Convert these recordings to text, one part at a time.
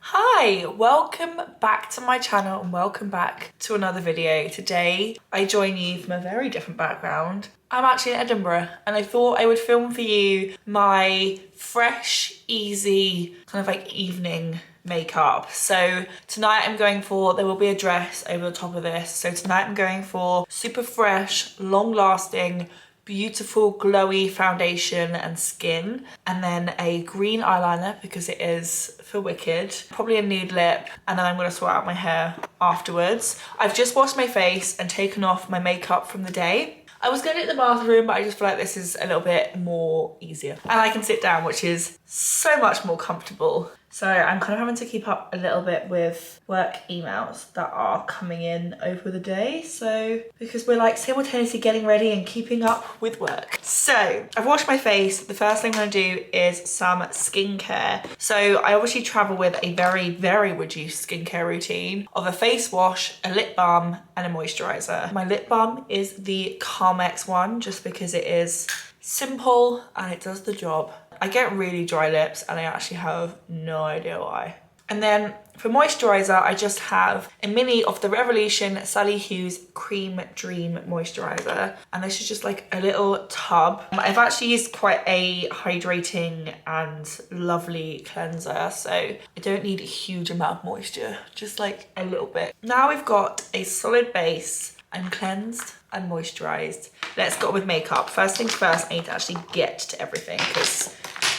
Hi, welcome back to my channel and welcome back to another video. Today I join you from a very different background. I'm actually in Edinburgh and I thought I would film for you my fresh, easy, kind of like evening makeup. So tonight I'm going for, there will be a dress over the top of this. So tonight I'm going for super fresh, long lasting, beautiful glowy foundation and skin, and then a green eyeliner because it is for Wicked, probably a nude lip, and then I'm going to sort out my hair afterwards. I've just washed my face and taken off my makeup from the day. I was going to do it in the bathroom, but I just feel like this is a little bit more easier and I can sit down, which is so much more comfortable. So I'm kind of having to keep up a little bit with work emails that are coming in over the day. So, because we're like simultaneously getting ready and keeping up with work. So I've washed my face. The first thing I'm gonna do is some skincare. So I obviously travel with a very, very reduced skincare routine of a face wash, a lip balm, and a moisturizer. My lip balm is the Carmex one, just because it is simple and it does the job. I get really dry lips and I actually have no idea why. And then for moisturizer, I just have a mini of the Revolution Sali Hughes Cream Dream Moisturizer. And this is just like a little tub. I've actually used quite a hydrating and lovely cleanser, so I don't need a huge amount of moisture, just like a little bit. Now we've got a solid base. I'm cleansed and moisturized. Let's go with makeup. First things first, I need to actually get to everything because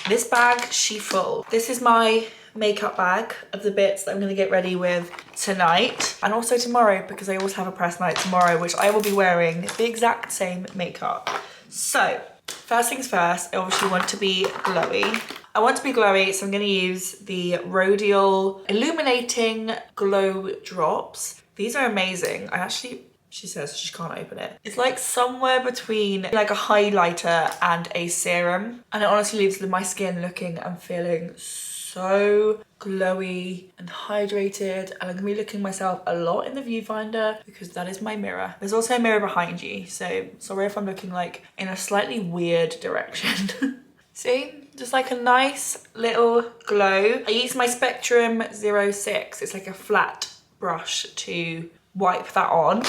this bag, she full. This is my makeup bag of the bits that I'm gonna get ready with tonight and also tomorrow, because I also have a press night tomorrow, which I will be wearing the exact same makeup. So first things first, I obviously want to be glowy. I want to be glowy, so I'm gonna use the Rodial Illuminating Glow Drops. These are amazing. She says she can't open it. It's like somewhere between like a highlighter and a serum. And it honestly leaves my skin looking and feeling so glowy and hydrated. And I'm gonna be looking at myself a lot in the viewfinder because that is my mirror. There's also a mirror behind you, so sorry if I'm looking like in a slightly weird direction. See? Just like a nice little glow. I use my Spectrum 06. It's like a flat brush to wipe that on.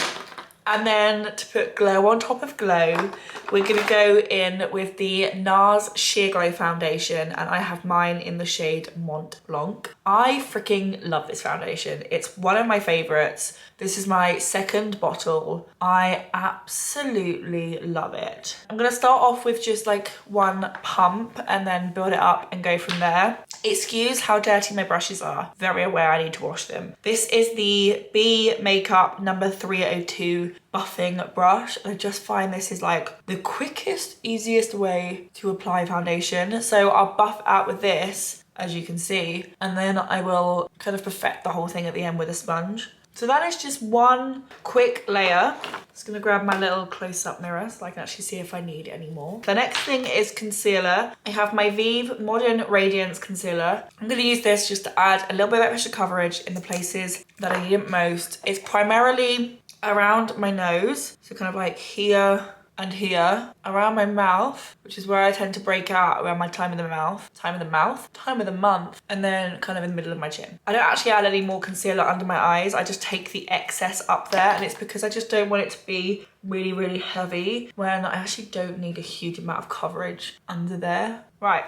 And then to put glow on top of glow, we're gonna go in with the NARS Sheer Glow Foundation, and I have mine in the shade Mont Blanc. I freaking love this foundation. It's one of my favorites. This is my second bottle. I absolutely love it. I'm gonna start off with just like one pump and then build it up and go from there. Excuse how dirty my brushes are. Very aware I need to wash them. This is the B Makeup number 302 buffing brush. I just find this is like the quickest, easiest way to apply foundation. So I'll buff out with this, as you can see, and then I will kind of perfect the whole thing at the end with a sponge. So that is just one quick layer. Just gonna grab my little close-up mirror so I can actually see if I need any more. The next thing is concealer. I have my Vieve Modern Radiance Concealer. I'm gonna use this just to add a little bit of extra coverage in the places that I need it most. It's primarily around my nose, so kind of like here and here, around my mouth, which is where I tend to break out around my time of the month, and then kind of in the middle of my chin. I don't actually add any more concealer under my eyes. I just take the excess up there, and it's because I just don't want it to be really, really heavy when I actually don't need a huge amount of coverage under there. Right.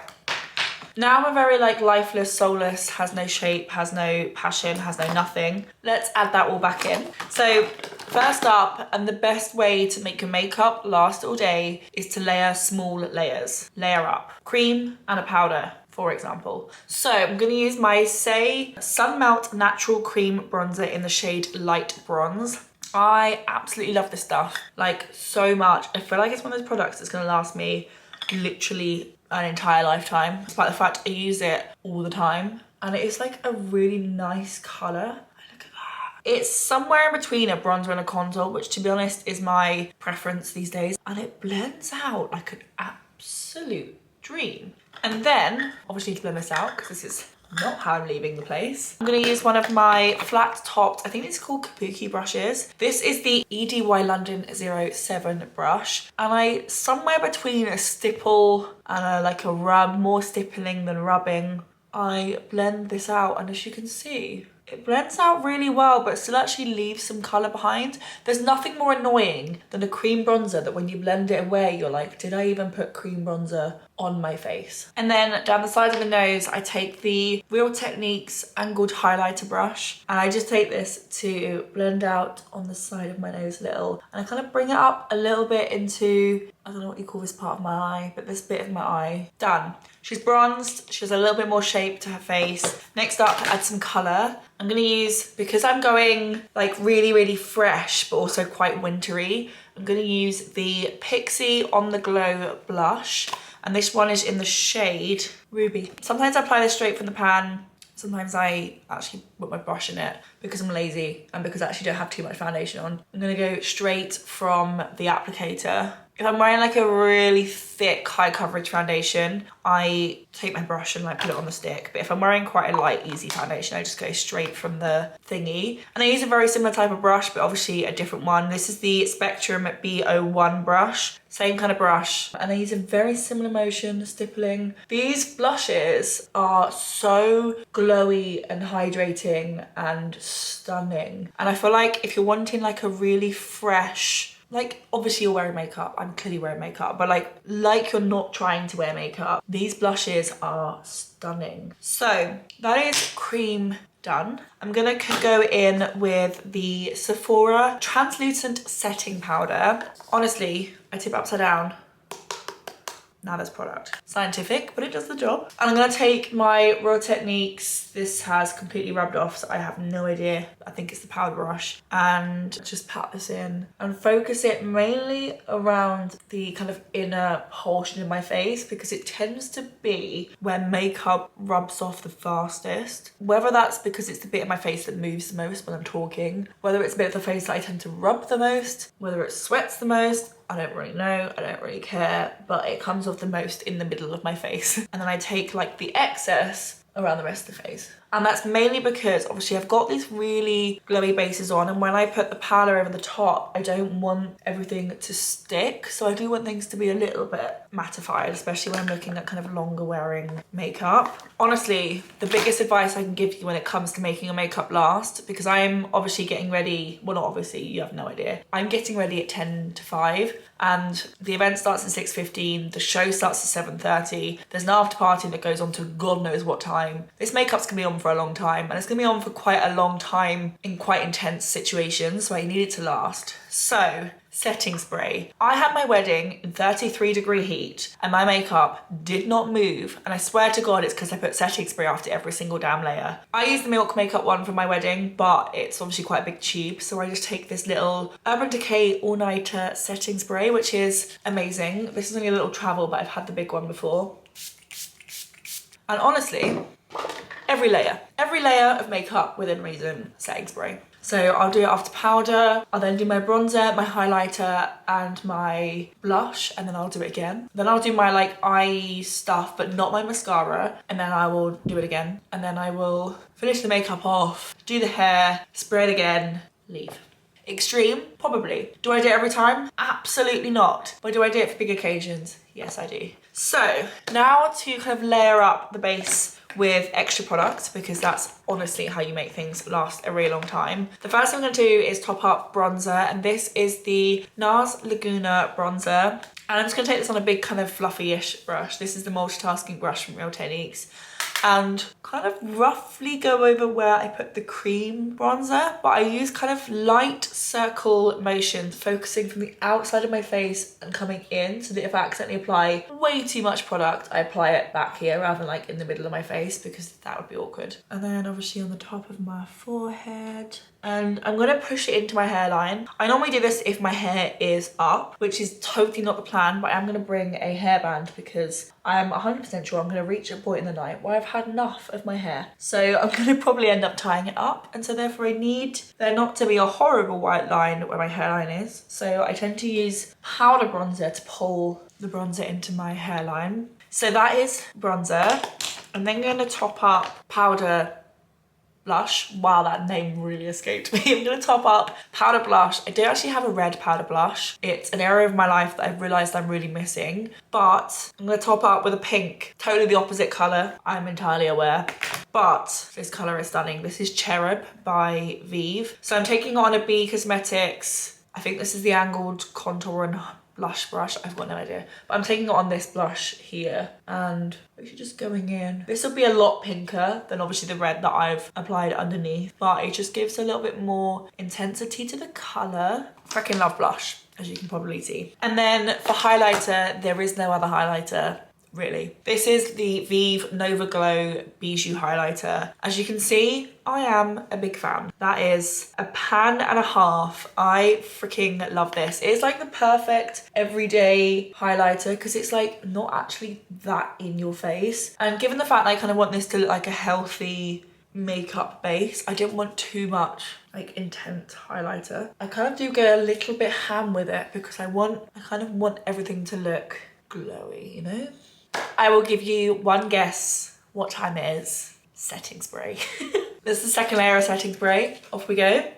Now I'm a very like lifeless, soulless, has no shape, has no passion, has no nothing. Let's add that all back in. So first up, and the best way to make your makeup last all day is to layer small layers. Layer up. Cream and a powder, for example. So I'm gonna use my Saie Sun Melt Natural Cream Bronzer in the shade Light Bronze. I absolutely love this stuff, like so much. I feel like it's one of those products that's gonna last me literally an entire lifetime, despite the fact I use it all the time. And it is like a really nice colour. Look at that. It's somewhere in between a bronzer and a contour, which to be honest is my preference these days. And it blends out like an absolute dream. And then, obviously to blend this out, because this is not how I'm leaving the place. I'm gonna use one of my flat topped, I think it's called Kabuki brushes. This is the EDY London 07 brush. And I, somewhere between a stipple and like a rub, more stippling than rubbing, I blend this out, and as you can see, it blends out really well, but still actually leaves some colour behind. There's nothing more annoying than a cream bronzer that when you blend it away, you're like, did I even put cream bronzer on my face? And then down the side of the nose, I take the Real Techniques angled highlighter brush, and I just take this to blend out on the side of my nose a little, and I kind of bring it up a little bit into, I don't know what you call this part of my eye, but this bit of my eye. Done. She's bronzed, she has a little bit more shape to her face. Next up, add some colour. I'm gonna use, because I'm going like really, really fresh, but also quite wintry, I'm gonna use the Pixi On The Glow blush. And this one is in the shade Ruby. Sometimes I apply this straight from the pan. Sometimes I actually put my brush in it because I'm lazy and because I actually don't have too much foundation on. I'm gonna go straight from the applicator. If I'm wearing like a really thick, high coverage foundation, I take my brush and like put it on the stick. But if I'm wearing quite a light, easy foundation, I just go straight from the thingy. And I use a very similar type of brush, but obviously a different one. This is the Spectrum B01 brush. Same kind of brush. And I use a very similar motion, stippling. These blushes are so glowy and hydrating and stunning. And I feel like if you're wanting like a really fresh, like obviously you're wearing makeup, I'm clearly wearing makeup, but like you're not trying to wear makeup, these blushes are stunning. So that is cream done. I'm gonna go in with the Sephora translucent setting powder. Honestly, I tip it upside down. Now there's product. Scientific, but it does the job. And I'm gonna take my Real Techniques. This has completely rubbed off, so I have no idea. I think it's the powder brush. And just pat this in and focus it mainly around the kind of inner portion of my face, because it tends to be where makeup rubs off the fastest. Whether that's because it's the bit of my face that moves the most when I'm talking, whether it's a bit of the face that I tend to rub the most, whether it sweats the most, I don't really know, I don't really care, but it comes off the most in the middle of my face. And then I take like the excess around the rest of the face. And that's mainly because obviously I've got these really glowy bases on, and when I put the powder over the top, I don't want everything to stick. So I do want things to be a little bit mattified, especially when I'm looking at kind of longer wearing makeup. Honestly, the biggest advice I can give you when it comes to making your makeup last, because I'm obviously getting ready, well not obviously, you have no idea. I'm getting ready at 10 to 5 and the event starts at 6:15, the show starts at 7:30, there's an after party that goes on to God knows what time. This makeup's gonna be on for a long time, and it's gonna be on for quite a long time in quite intense situations, so I need it to last. So, setting spray. I had my wedding in 33-degree heat and my makeup did not move, and I swear to God it's because I put setting spray after every single damn layer. I used the Milk Makeup one for my wedding, but it's obviously quite a big tube, so I just take this little Urban Decay All-Nighter setting spray, which is amazing. This is only a little travel, but I've had the big one before. And honestly, every layer of makeup within reason, setting spray. So I'll do it after powder, I'll then do my bronzer, my highlighter and my blush, and then I'll do it again. Then I'll do my like eye stuff, but not my mascara, and then I will do it again. And then I will finish the makeup off, do the hair, spray it again, leave. Extreme? Probably. Do I do it every time? Absolutely not. But do I do it for big occasions? Yes, I do. So now to kind of layer up the base with extra products, because that's honestly how you make things last a really long time. The first thing I'm gonna do is top up bronzer, and this is the NARS Laguna bronzer. And I'm just gonna take this on a big kind of fluffy-ish brush. This is the multitasking brush from Real Techniques. And kind of roughly go over where I put the cream bronzer, but I use kind of light circle motions, focusing from the outside of my face and coming in, so that if I accidentally apply way too much product, I apply it back here rather than like in the middle of my face, because that would be awkward. And then obviously on the top of my forehead. And I'm gonna push it into my hairline. I normally do this if my hair is up, which is totally not the plan, but I'm gonna bring a hairband because I'm 100% sure I'm gonna reach a point in the night where I've had enough of my hair. So I'm gonna probably end up tying it up. And so therefore I need there not to be a horrible white line where my hairline is. So I tend to use powder bronzer to pull the bronzer into my hairline. So that is bronzer. I'm then going to top up powder blush. Wow, that name really escaped me. I'm going to top up powder blush. I do actually have a red powder blush. It's an area of my life that I've realised I'm really missing, but I'm going to top up with a pink, totally the opposite colour, I'm entirely aware, but this colour is stunning. This is Cherub by Vieve. So I'm taking on a B Cosmetics, I think this is the angled contour and blush brush, I've got no idea, but I'm taking it on this blush here and actually just going in. This will be a lot pinker than obviously the red that I've applied underneath, but it just gives a little bit more intensity to the colour. Freaking love blush, as you can probably see. And then for highlighter, there is no other highlighter really. This is the Vieve Nova Glow Bijou highlighter. As you can see, I am a big fan. That is a pan and a half. I freaking love this. It's like the perfect everyday highlighter because it's like not actually that in your face. And given the fact that I kind of want this to look like a healthy makeup base, I didn't want too much like intense highlighter. I kind of do go a little bit ham with it because I kind of want everything to look glowy, you know? I will give you one guess what time it is. Setting spray. This is the second layer of setting spray. Off we go. Right,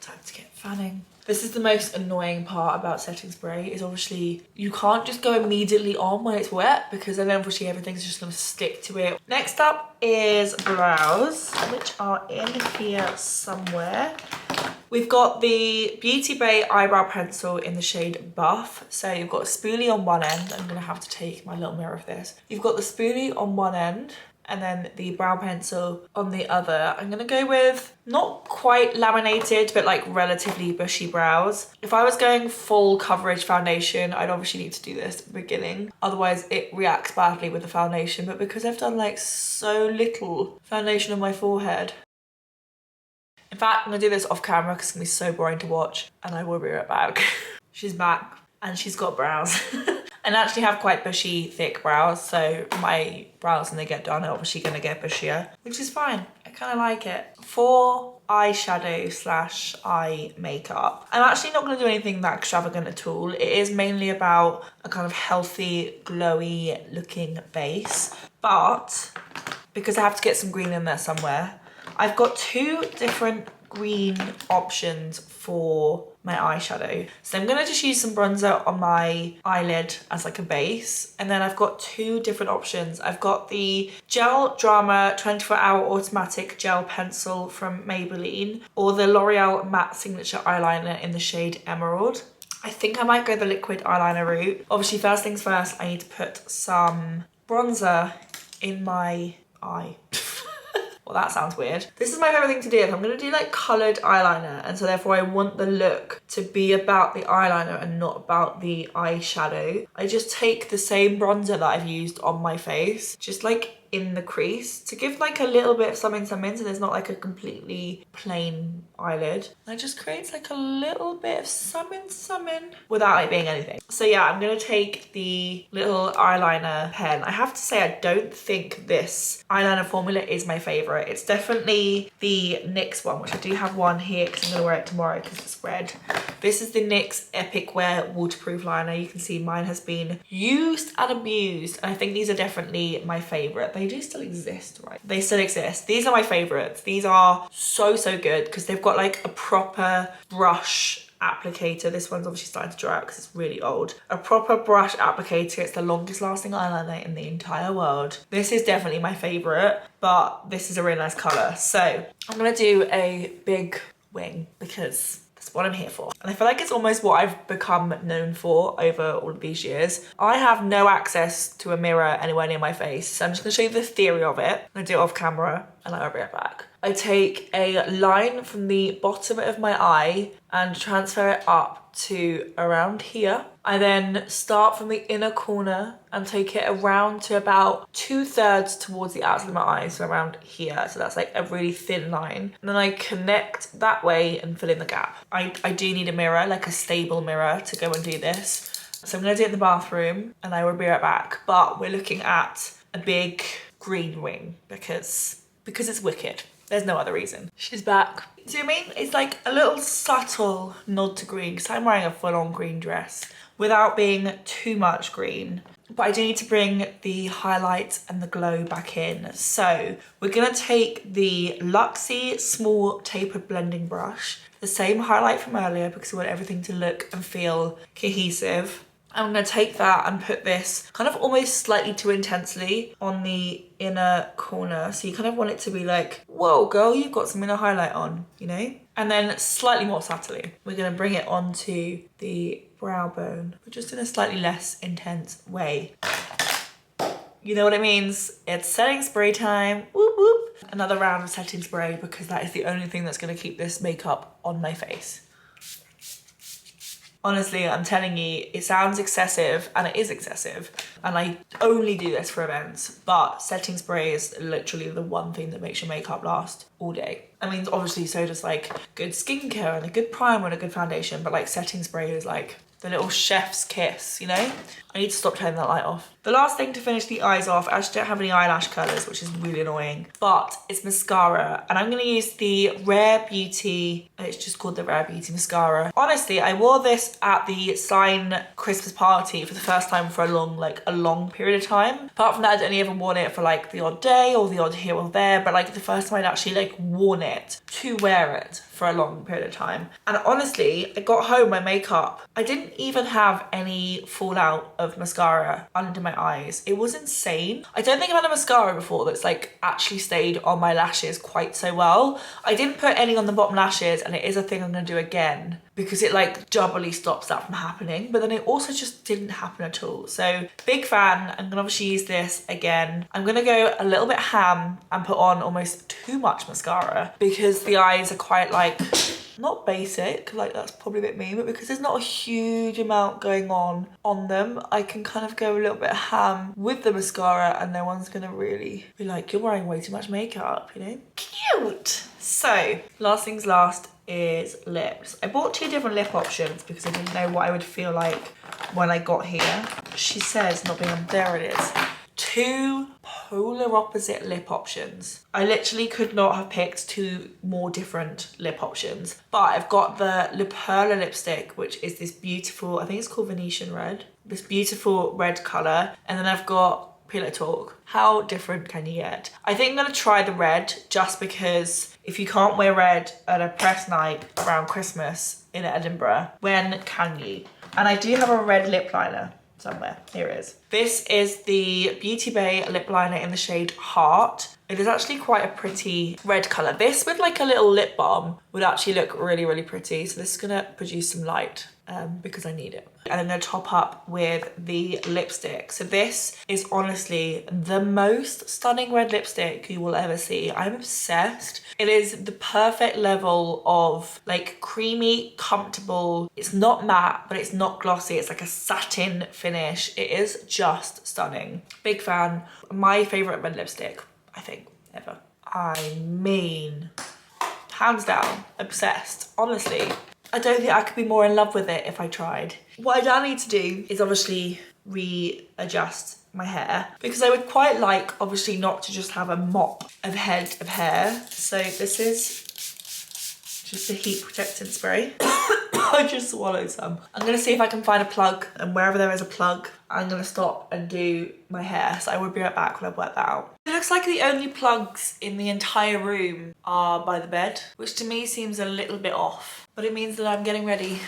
time to get fanning. This is the most annoying part about setting spray is obviously you can't just go immediately on when it's wet because then obviously everything's just going to stick to it. Next up is brows, which are in here somewhere. We've got the Beauty Bay eyebrow pencil in the shade Buff. So you've got a spoolie on one end. I'm gonna have to take my little mirror of this. You've got the spoolie on one end and then the brow pencil on the other. I'm gonna go with not quite laminated, but like relatively bushy brows. If I was going full coverage foundation, I'd obviously need to do this at the beginning. Otherwise it reacts badly with the foundation. But because I've done like so little foundation on my forehead, in fact, I'm gonna do this off camera because it's gonna be so boring to watch and I will be right back. She's back and she's got brows. And I actually have quite bushy, thick brows, so my brows when they get done are obviously gonna get bushier, which is fine. I kinda like it. For eyeshadow slash eye makeup, I'm actually not gonna do anything that extravagant at all. It is mainly about a kind of healthy, glowy looking base, but because I have to get some green in there somewhere, I've got two different green options for my eyeshadow. So I'm gonna just use some bronzer on my eyelid as like a base. And then I've got two different options. I've got the Gel Drama 24-hour automatic gel pencil from Maybelline or the L'Oreal matte signature eyeliner in the shade Emerald. I think I might go the liquid eyeliner route. Obviously, first things first, I need to put some bronzer in my eye. Well, that sounds weird. This is my favorite thing to do. If I'm gonna do like colored eyeliner, and so therefore I want the look to be about the eyeliner and not about the eyeshadow, I just take the same bronzer that I've used on my face, just like in the crease to give like a little bit of something so there's not like a completely plain eyelid. And it just creates like a little bit of something without it being anything. So yeah, I'm gonna take the little eyeliner pen. I have to say I don't think this eyeliner formula is my favorite. It's definitely the NYX one, which I do have one here because I'm gonna wear it tomorrow because it's red. This is the NYX Epic Wear waterproof liner. You can see mine has been used and abused, and I think these are definitely my favorite. They do still exist, right? They still exist. These are my favorites. These are so good because they've got like a proper brush applicator. This one's obviously starting to dry out because it's really old. A proper brush applicator. It's the longest lasting eyeliner in the entire world. This is definitely my favorite, but this is a really nice color. So I'm gonna do a big wing because that's what I'm here for. And I feel like it's almost what I've become known for over all of these years. I have no access to a mirror anywhere near my face, so I'm just gonna show you the theory of it. I'm gonna do it off camera and I'll be right back. I take a line from the bottom of my eye and transfer it up to around here. I then start from the inner corner and take it around to about 2/3 towards the outside of my eye, so around here. So that's like a really thin line. And then I connect that way and fill in the gap. I do need a mirror, like a stable mirror, to go and do this. So I'm gonna do it in the bathroom and I will be right back. But we're looking at a big green wing because it's wicked. There's no other reason. She's back. Do you know what I mean? It's like a little subtle nod to green because I'm wearing a full-on green dress without being too much green. but I do need to bring the highlight and the glow back in. So we're gonna take the Luxie small tapered blending brush, the same highlight from earlier because we want everything to look and feel cohesive. I'm gonna take that and put this kind of almost slightly too intensely on the inner corner. So you kind of want it to be like, whoa girl, you've got some inner highlight on, you know? And then slightly more subtly, we're gonna bring it onto the brow bone, but just in a slightly less intense way. You know what it means? It's setting spray time, whoop whoop. Another round of setting spray because that is the only thing that's gonna keep this makeup on my face. Honestly, I'm telling you, it sounds excessive and it is excessive. And I only do this for events, but setting spray is literally the one thing that makes your makeup last all day. I mean, obviously so does like good skincare and a good primer and a good foundation, but like setting spray is like the little chef's kiss, you know? I need to stop turning that light off. The last thing to finish the eyes off, I actually don't have any eyelash colours, which is really annoying, but it's mascara. And I'm gonna use the Rare Beauty, it's just called the Rare Beauty Mascara. Honestly, I wore this at the Sign Christmas party for the first time for a long period of time. Apart from that, I'd only ever worn it for like the odd day or the odd here or there, but like the first time I'd actually like worn it to wear it for a long period of time. And honestly, I got home, my makeup, I didn't even have any fallout of mascara under my eyes. It was insane. I don't think I've had a mascara before that's like actually stayed on my lashes quite so well. I didn't put any on the bottom lashes, and it is a thing I'm gonna do again because it like doubly stops that from happening, but then it also just didn't happen at all. So big fan. I'm gonna obviously use this again. I'm gonna go a little bit ham and put on almost too much mascara because the eyes are quite like, not basic, like that's probably a bit mean, but because there's not a huge amount going on them, I can kind of go a little bit ham with the mascara and no one's gonna really be like, you're wearing way too much makeup, you know? Cute! So, last things last is lips. I bought 2 different lip options because I didn't know what I would feel like when I got here. She says, not being on, there it is. 2 polar opposite lip options. I literally could not have picked 2 more different lip options, but I've got the Perla lipstick, which is this beautiful, I think it's called Venetian red, this beautiful red color, and then I've got Pillow Talk. How different can you get? I think I'm gonna try the red just because if you can't wear red at a press night around Christmas in Edinburgh, when can you? And I do have a red lip liner somewhere. Here it is. This is the Beauty Bay lip liner in the shade Heart. It is actually quite a pretty red color. This with like a little lip balm would actually look really, really pretty. So this is gonna produce some light because I need it. And I'm gonna top up with the lipstick. So this is honestly the most stunning red lipstick you will ever see. I'm obsessed. It is the perfect level of like creamy, comfortable. It's not matte, but it's not glossy. It's like a satin finish. It is just stunning. Big fan. My favorite red lipstick, I think, ever. I mean, hands down, obsessed. Honestly, I don't think I could be more in love with it if I tried. What I now need to do is obviously readjust my hair because I would quite like, obviously, not to just have a mop of head of hair. So this is just a heat protectant spray. I just swallowed some. I'm gonna see if I can find a plug, and wherever there is a plug, I'm gonna stop and do my hair. So I will be right back when I've worked that out. It looks like the only plugs in the entire room are by the bed, which to me seems a little bit off, but it means that I'm getting ready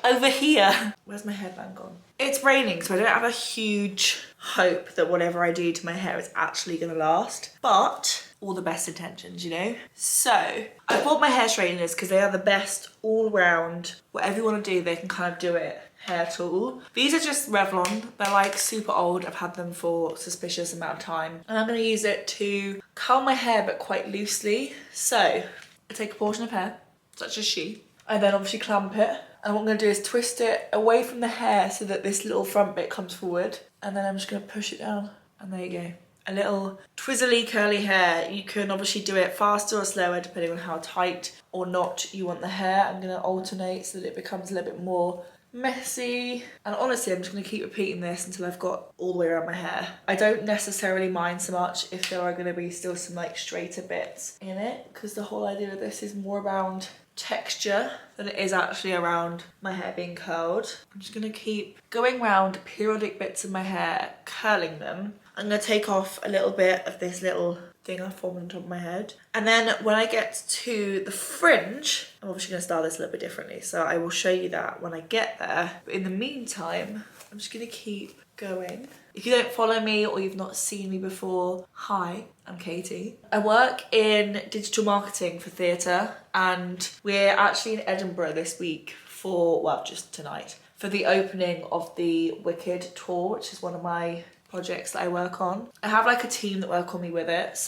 over here. Where's my headband gone? It's raining, so I don't have a huge hope that whatever I do to my hair is actually gonna last, but all the best intentions, you know? So I bought my hair straighteners because they are the best all round. Whatever you want to do, they can kind of do it hair tool. These are just Revlon. They're like super old. I've had them for a suspicious amount of time. And I'm going to use it to curl my hair, but quite loosely. So I take a portion of hair, such as she. I then obviously clamp it. And what I'm going to do is twist it away from the hair so that this little front bit comes forward. And then I'm just going to push it down. And there you go. A little twizzly curly hair. You can obviously do it faster or slower depending on how tight or not you want the hair. I'm going to alternate so that it becomes a little bit more messy. And honestly, I'm just going to keep repeating this until I've got all the way around my hair. I don't necessarily mind so much if there are going to be still some like straighter bits in it, because the whole idea of this is more around texture than it is actually around my hair being curled. I'm just gonna keep going around periodic bits of my hair, curling them. I'm gonna take off a little bit of this little thing I formed on top of my head. And then when I get to the fringe, I'm obviously gonna style this a little bit differently, so I will show you that when I get there. But in the meantime, I'm just gonna keep going. If you don't follow me or you've not seen me before, hi, I'm Katie. I work in digital marketing for theatre, and we're actually in Edinburgh this week for, well, just tonight, for the opening of the Wicked tour, which is one of my projects that I work on. I have like a team that work on me with it,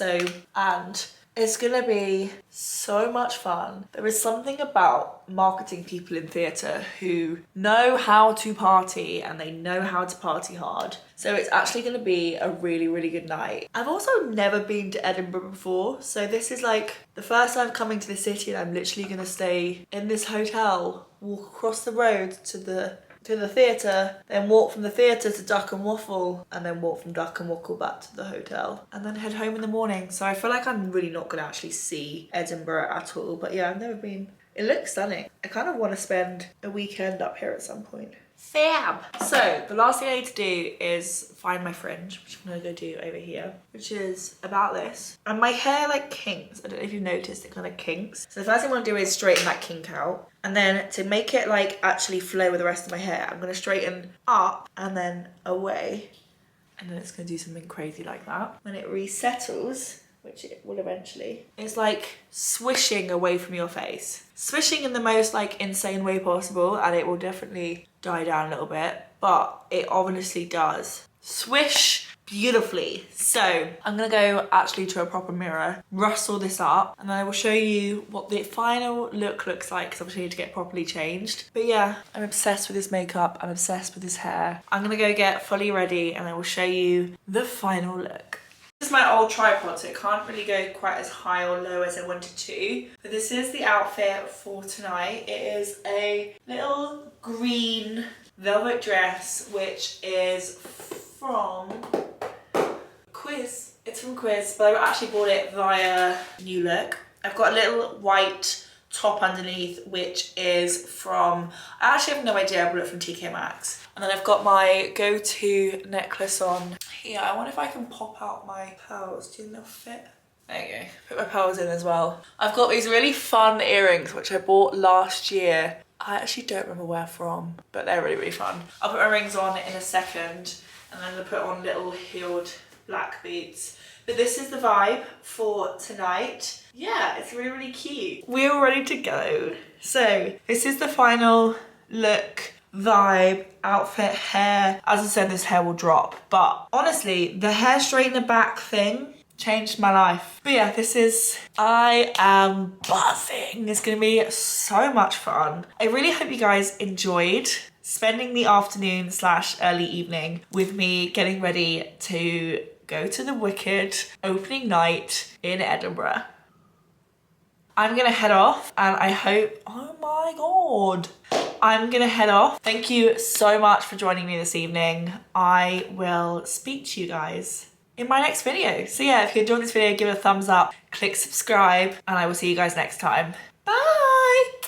and it's gonna be so much fun. There is something about marketing people in theatre who know how to party, and they know how to party hard. So it's actually gonna be a really, really good night. I've also never been to Edinburgh before, so this is like the first time coming to the city, and I'm literally gonna stay in this hotel, walk across the road to the theatre, then walk from the theatre to Duck and Waffle, and then walk from Duck and Waffle back to the hotel, and then head home in the morning. So I feel like I'm really not gonna actually see Edinburgh at all, but yeah, I've never been. It looks stunning. I kind of want to spend a weekend up here at some point. Fab! So the last thing I need to do is find my fringe, which I'm gonna go do over here, which is about this. And my hair like kinks. I don't know if you've noticed, it kind of kinks. So the first thing I want to do is straighten that kink out. And then to make it like actually flow with the rest of my hair, I'm gonna straighten up and then away. And then it's gonna do something crazy like that. When it resettles, which it will eventually, it's like swishing away from your face. Swishing in the most like insane way possible, and it will definitely die down a little bit, but it obviously does swish beautifully. So I'm gonna go actually to a proper mirror, rustle this up, and then I will show you what the final look looks like, because obviously I need to get properly changed. But yeah, I'm obsessed with this makeup, I'm obsessed with this hair. I'm gonna go get fully ready and I will show you the final look. This is my old tripod, so it can't really go quite as high or low as I wanted to. But this is the outfit for tonight. It is a little green velvet dress, which is from Quiz. It's from Quiz, but I actually bought it via New Look. I've got a little white top underneath, which is from, I actually have no idea, I bought it from TK Maxx. And then I've got my go-to necklace on here. I wonder if I can pop out my pearls. Do you think they'll fit? There you go. Put my pearls in as well. I've got these really fun earrings, which I bought last year. I actually don't remember where from, but they're really, really fun. I'll put my rings on in a second, and then I'll put on little heeled black boots. But this is the vibe for tonight. Yeah, it's really, really cute. We're all ready to go. So this is the final look, vibe, outfit, hair. As I said, this hair will drop, but honestly, the hair straightener back thing changed my life. But yeah, this is, I am buzzing. It's gonna be so much fun. I really hope you guys enjoyed spending the afternoon / early evening with me getting ready to go to the Wicked opening night in Edinburgh. I'm gonna head off, and I hope, oh my God, I'm gonna head off. Thank you so much for joining me this evening. I will speak to you guys in my next video. So yeah, if you enjoyed this video, give it a thumbs up, click subscribe, and I will see you guys next time. Bye.